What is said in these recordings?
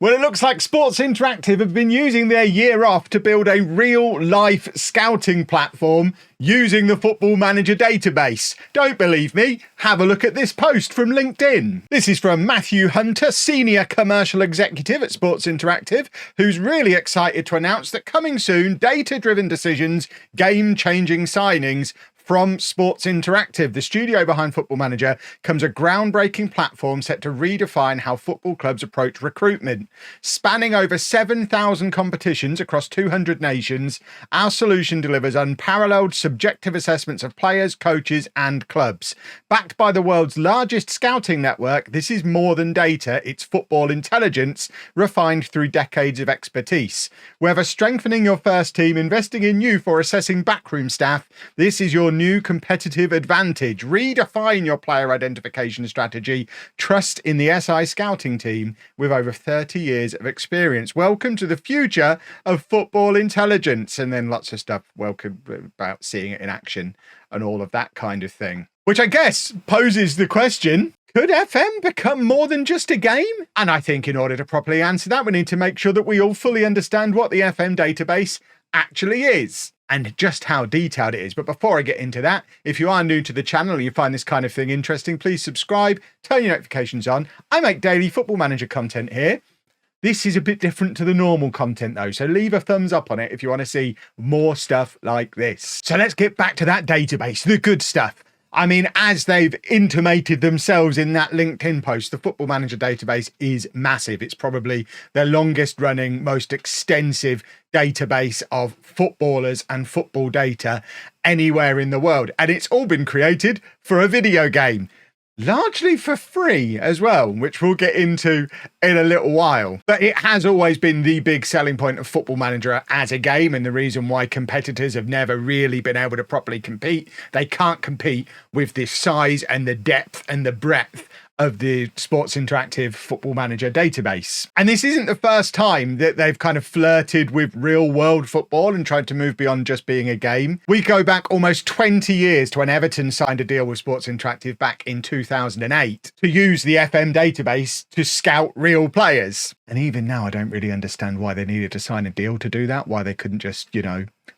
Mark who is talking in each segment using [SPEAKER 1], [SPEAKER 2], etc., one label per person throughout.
[SPEAKER 1] Well, it looks like Sports Interactive have been using their year off to build a real-life scouting platform using the Football Manager database. Don't believe me? Have a look at this post from LinkedIn. This is from Matthew Hunter, Senior Commercial Executive at Sports Interactive, who's really excited to announce that coming soon, data-driven decisions, game-changing signings from Sports Interactive, the studio behind Football Manager, comes a groundbreaking platform set to redefine how football clubs approach recruitment. Spanning over 7,000 competitions across 200 nations, our solution delivers unparalleled subjective assessments of players, coaches, and clubs. Backed by the world's largest scouting network, this is more than data, it's football intelligence refined through decades of expertise. Whether strengthening your first team, investing in youth, or assessing backroom staff, this is your new competitive advantage. Redefine your player identification strategy. Trust in the SI scouting team with over 30 years of experience. Welcome to the future of football intelligence. And then lots of stuff welcome about seeing it in action and all of that kind of thing. Which I guess poses the question, could FM become more than just a game? And I think in order to properly answer that, we need to make sure that we all fully understand what the FM database actually is and just how detailed it is. But before I get into that, if you are new to the channel or you find this kind of thing interesting, please subscribe, turn your notifications on. I make daily Football Manager content here. This is a bit different to the normal content though, so leave a thumbs up on it if you want to see more stuff like this. So let's get back to that database, the good stuff. I mean, as they've intimated themselves in that LinkedIn post, the Football Manager database is massive. It's probably the longest running, most extensive database of footballers and football data anywhere in the world. And it's all been created for a video game. Largely for free as well, which we'll get into in a little while. But it has always been the big selling point of Football Manager as a game, and the reason why competitors have never really been able to properly compete. They can't compete with the size and the depth and the breadth of the Sports Interactive Football Manager database. And this isn't the first time that they've kind of flirted with real world football and tried to move beyond just being a game. We go back almost 20 years to when Everton signed a deal with Sports Interactive back in 2008 to use the FM database to scout real players. And even now, I don't really understand why they needed to sign a deal to do that, why they couldn't just,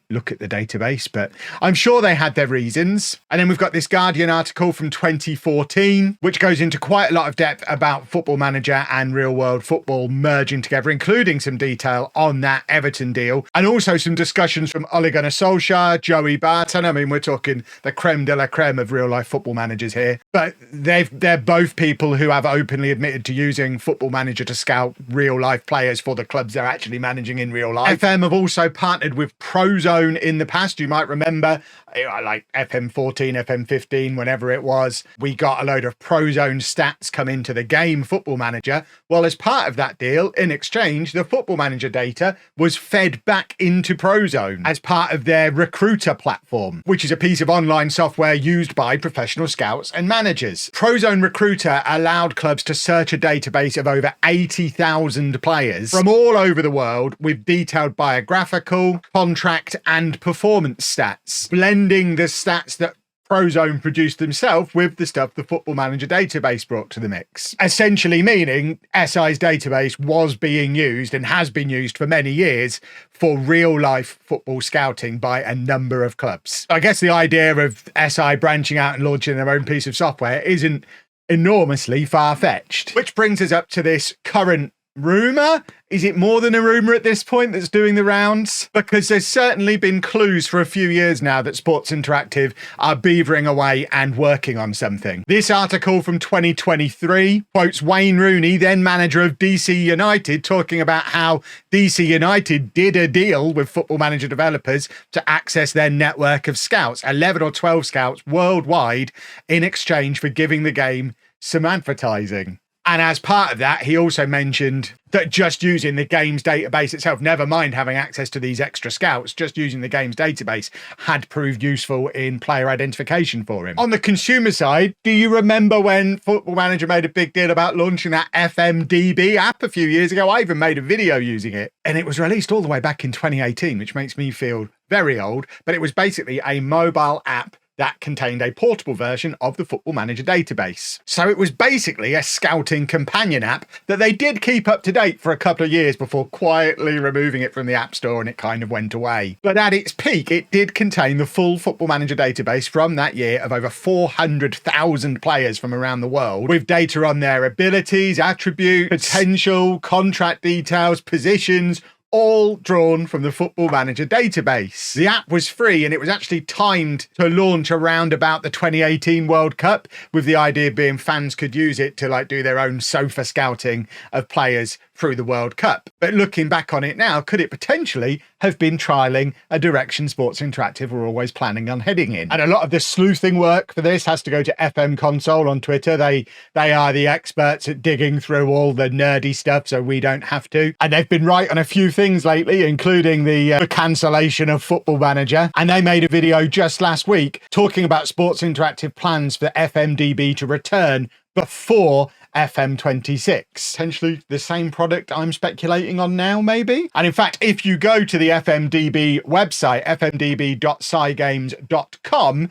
[SPEAKER 1] look at the database, but I'm sure they had their reasons. And then we've got this Guardian article from 2014, which goes into quite a lot of depth about Football Manager and real world football merging together, including some detail on that Everton deal, and also some discussions from Ole Gunnar Solskjaer, Joey Barton. I mean, we're talking the creme de la creme of real life football managers here, but they're both people who have openly admitted to using Football Manager to scout real life players for the clubs they're actually managing in real life. FM have also partnered with Prozone in the past. You might remember, like FM14, FM15, whenever it was, we got a load of Prozone stats come into the game Football Manager. Well, as part of that deal, in exchange, the Football Manager data was fed back into Prozone as part of their recruiter platform, which is a piece of online software used by professional scouts and managers. Prozone Recruiter allowed clubs to search a database of over 80,000 players from all over the world with detailed biographical, contract, and performance stats, blending the stats that Prozone produced themselves with the stuff the Football Manager database brought to the mix. Essentially meaning SI's database was being used and has been used for many years for real life football scouting by a number of clubs. I guess the idea of SI branching out and launching their own piece of software isn't enormously far-fetched. Which brings us up to this current rumour. Is it more than a rumour at this point that's doing the rounds? Because there's certainly been clues for a few years now that Sports Interactive are beavering away and working on something. This article from 2023 quotes Wayne Rooney, then manager of DC United, talking about how DC United did a deal with Football Manager developers to access their network of scouts, 11 or 12 scouts worldwide, in exchange for giving the game some advertising. And as part of that, he also mentioned that just using the game's database itself, never mind having access to these extra scouts, just using the game's database had proved useful in player identification for him. On the consumer side, do you remember when Football Manager made a big deal about launching that FMdB app a few years ago? I even made a video using it, and it was released all the way back in 2018, which makes me feel very old, but it was basically a mobile app that contained a portable version of the Football Manager database. So it was basically a scouting companion app that they did keep up to date for a couple of years before quietly removing it from the App Store, and it kind of went away. But at its peak, it did contain the full Football Manager database from that year of over 400,000 players from around the world, with data on their abilities, attributes, potential, contract details, positions, all drawn from the Football Manager database. The app was free, and it was actually timed to launch around about the 2018 World Cup, with the idea being fans could use it to do their own sofa scouting of players through the World Cup. But looking back on it now, could it potentially have been trialling a direction Sports Interactive were always planning on heading in? And a lot of the sleuthing work for this has to go to FM Console on Twitter. They are the experts at digging through all the nerdy stuff, so we don't have to. And they've been right on a few things lately, including the cancellation of Football Manager. And they made a video just last week talking about Sports Interactive plans for FMdB to return before FM26. Potentially the same product I'm speculating on now, maybe? And in fact, if you go to the FMdB website, fmdb.cygames.com,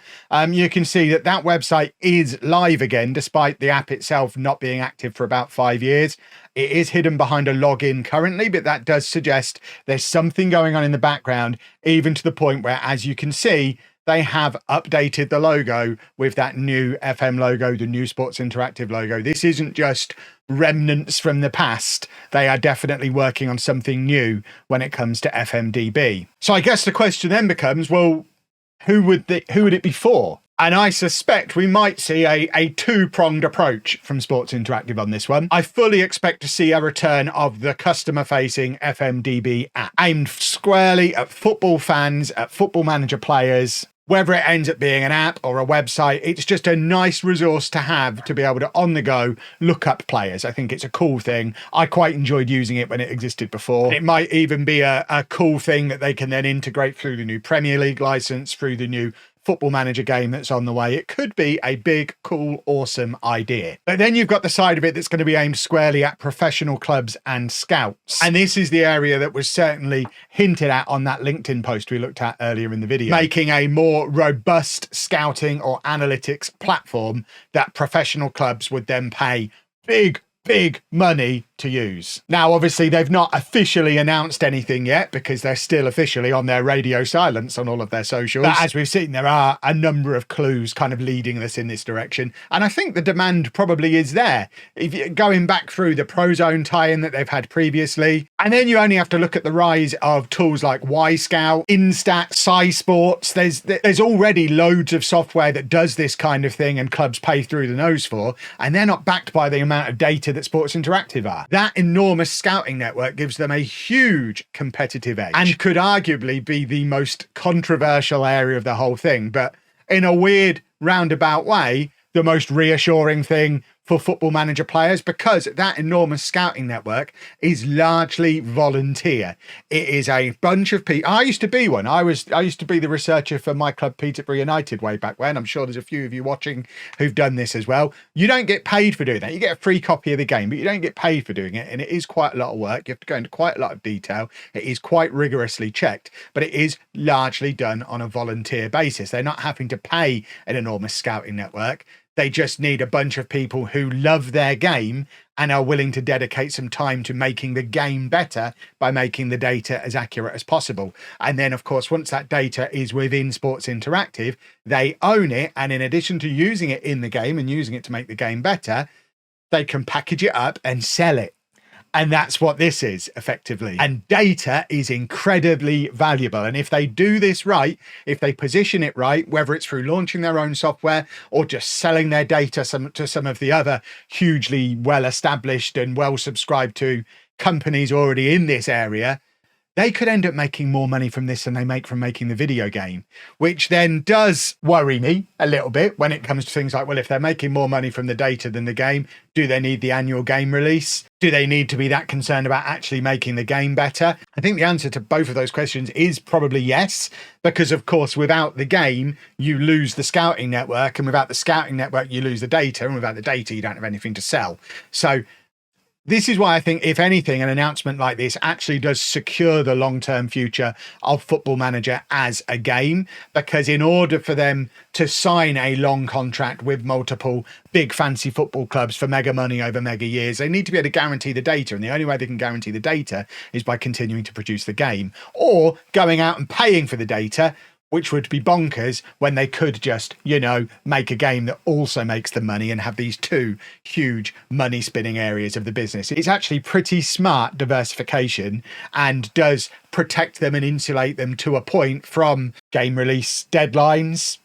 [SPEAKER 1] you can see that that website is live again, despite the app itself not being active for about 5 years. It is hidden behind a login currently, but that does suggest there's something going on in the background, even to the point where, as you can see, they have updated the logo with that new FM logo, the new Sports Interactive logo. This isn't just remnants from the past. They are definitely working on something new when it comes to FMdB. So I guess the question then becomes, well, who would it be for? And I suspect we might see a two-pronged approach from Sports Interactive on this one. I fully expect to see a return of the customer-facing FMdB app, aimed squarely at football fans, at Football Manager players. Whether it ends up being an app or a website, it's just a nice resource to have to be able to, on the go, look up players. I think it's a cool thing. I quite enjoyed using it when it existed before. It might even be a cool thing that they can then integrate through the new Premier League license, through the new Football Manager game that's on the way. It could be a big, cool, awesome idea. But then you've got the side of it that's going to be aimed squarely at professional clubs and scouts. And this is the area that was certainly hinted at on that LinkedIn post we looked at earlier in the video, making a more robust scouting or analytics platform that professional clubs would then pay big money to use. Now, obviously, they've not officially announced anything yet because they're still officially on their radio silence on all of their socials. But as we've seen, there are a number of clues kind of leading us in this direction. And I think the demand probably is there. If you're going back through the Prozone tie-in that they've had previously, and then you only have to look at the rise of tools like Wyscout, Instat, SciSports. There's already loads of software that does this kind of thing and clubs pay through the nose for, and they're not backed by the amount of data that Sports Interactive are. That enormous scouting network gives them a huge competitive edge and could arguably be the most controversial area of the whole thing, but in a weird roundabout way, the most reassuring thing for Football Manager players, because that enormous scouting network is largely volunteer. It is a bunch of people. I used to be one. I used to be the researcher for my club, Peterborough United, way back when. I'm sure there's a few of you watching who've done this as well. You don't get paid for doing that. You get a free copy of the game, but you don't get paid for doing it. And it is quite a lot of work. You have to go into quite a lot of detail. It is quite rigorously checked, but it is largely done on a volunteer basis. They're not having to pay an enormous scouting network. They just need a bunch of people who love their game and are willing to dedicate some time to making the game better by making the data as accurate as possible. And then, of course, once that data is within Sports Interactive, they own it. And in addition to using it in the game and using it to make the game better, they can package it up and sell it. And that's what this is, effectively. And data is incredibly valuable. And if they do this right, if they position it right, whether it's through launching their own software or just selling their data to some of the other hugely well-established and well-subscribed to companies already in this area, they could end up making more money from this than they make from making the video game, which then does worry me a little bit when it comes to things like, well, if they're making more money from the data than the game, do they need the annual game release? Do they need to be that concerned about actually making the game better? I think the answer to both of those questions is probably yes, because of course, without the game, you lose the scouting network, and without the scouting network, you lose the data, and without the data, you don't have anything to sell. So This is why I think, if anything, an announcement like this actually does secure the long-term future of Football Manager as a game, because in order for them to sign a long contract with multiple big fancy football clubs for mega money over mega years, they need to be able to guarantee the data. And the only way they can guarantee the data is by continuing to produce the game, or going out and paying for the data, which would be bonkers when they could just, you know, make a game that also makes them money and have these two huge money spinning areas of the business. It's actually pretty smart diversification and does protect them and insulate them to a point from game release deadlines,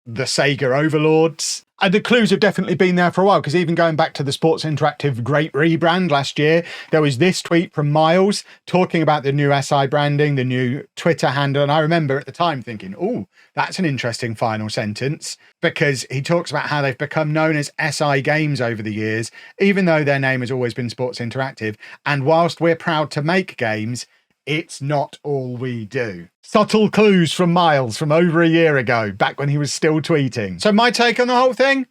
[SPEAKER 1] the Sega overlords. And the clues have definitely been there for a while, because even going back to the Sports Interactive great rebrand last year, there was this tweet from Miles talking about the new SI branding, the new Twitter handle. And I remember at the time thinking, oh, that's an interesting final sentence, because he talks about how they've become known as SI Games over the years, even though their name has always been Sports Interactive. And whilst we're proud to make games, it's not all we do. Subtle clues from Miles from over a year ago, back when he was still tweeting. So my take on the whole thing,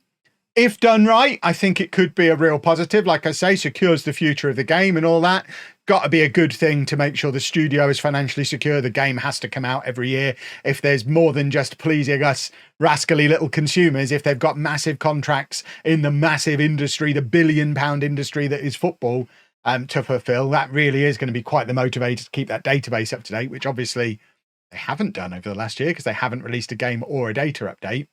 [SPEAKER 1] if done right, I think it could be a real positive. Like I say, secures the future of the game and all that. Got to be a good thing to make sure the studio is financially secure. The game has to come out every year. If there's more than just pleasing us rascally little consumers, if they've got massive contracts in the massive industry, the billion-pound industry that is football, to fulfill, that really is going to be quite the motivator to keep that database up to date, which obviously they haven't done over the last year because they haven't released a game or a data update.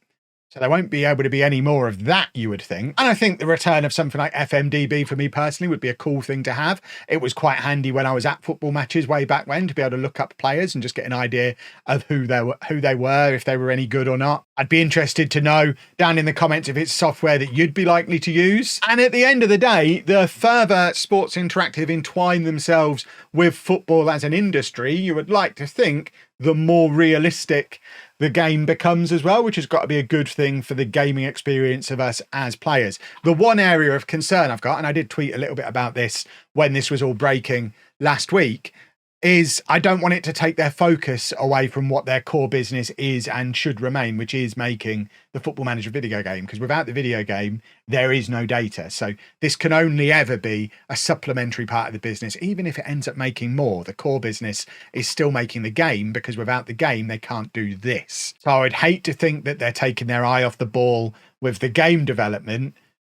[SPEAKER 1] So there won't be able to be any more of that, you would think. And I think the return of something like FMdB for me personally would be a cool thing to have. It was quite handy when I was at football matches way back when to be able to look up players and just get an idea of who they were, if they were any good or not. I'd be interested to know down in the comments if it's software that you'd be likely to use. And at the end of the day, the further Sports Interactive entwine themselves with football as an industry, you would like to think the more realistic the game becomes as well, which has got to be a good thing for the gaming experience of us as players. The one area of concern I've got, and I did tweet a little bit about this when this was all breaking last week, is I don't want it to take their focus away from what their core business is and should remain, which is making the Football Manager video game, because without the video game, there is no data. So this can only ever be a supplementary part of the business. Even if it ends up making more, the core business is still making the game, because without the game, they can't do this. So I would hate to think that they're taking their eye off the ball with the game development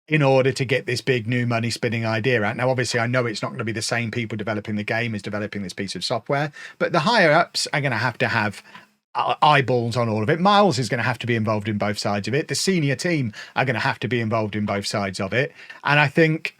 [SPEAKER 1] in order to get this big new money spinning idea out. Now, obviously, I know it's not going to be the same people developing the game as developing this piece of software, but the higher ups are going to have eyeballs on all of it. Miles is going to have to be involved in both sides of it. The senior team are going to have to be involved in both sides of it. And I think,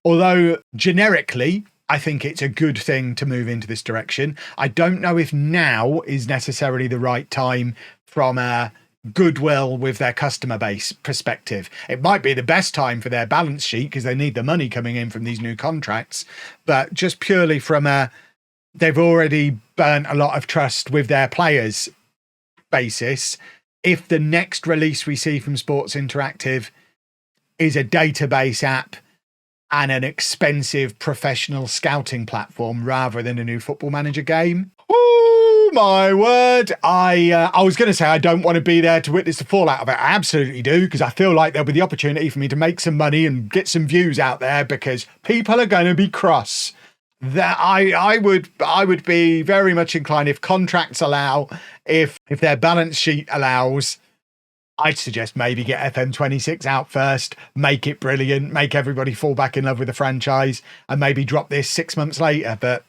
[SPEAKER 1] although generically, I think it's a good thing to move into this direction, I don't know if now is necessarily the right time from a goodwill with their customer base perspective. It might be the best time for their balance sheet because they need the money coming in from these new contracts, but just purely from they've already burnt a lot of trust with their players basis. If the next release we see from Sports Interactive is a database app and an expensive professional scouting platform rather than a new Football Manager game, my word, I was going to say I don't want to be there to witness the fallout of it. I absolutely do, because I feel like there'll be the opportunity for me to make some money and get some views out there, because people are going to be cross. That I would be very much inclined, if contracts allow, if their balance sheet allows, I'd suggest maybe get FM26 out first, make it brilliant, make everybody fall back in love with the franchise, and maybe drop this 6 months later. But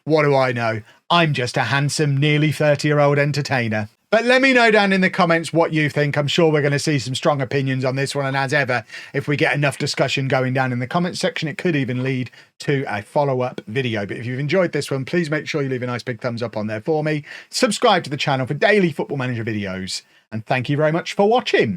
[SPEAKER 1] what do I know? I'm just a handsome, nearly 30-year-old entertainer. But let me know down in the comments what you think. I'm sure we're going to see some strong opinions on this one. And as ever, if we get enough discussion going down in the comments section, it could even lead to a follow-up video. But if you've enjoyed this one, please make sure you leave a nice big thumbs up on there for me. Subscribe to the channel for daily Football Manager videos. And thank you very much for watching.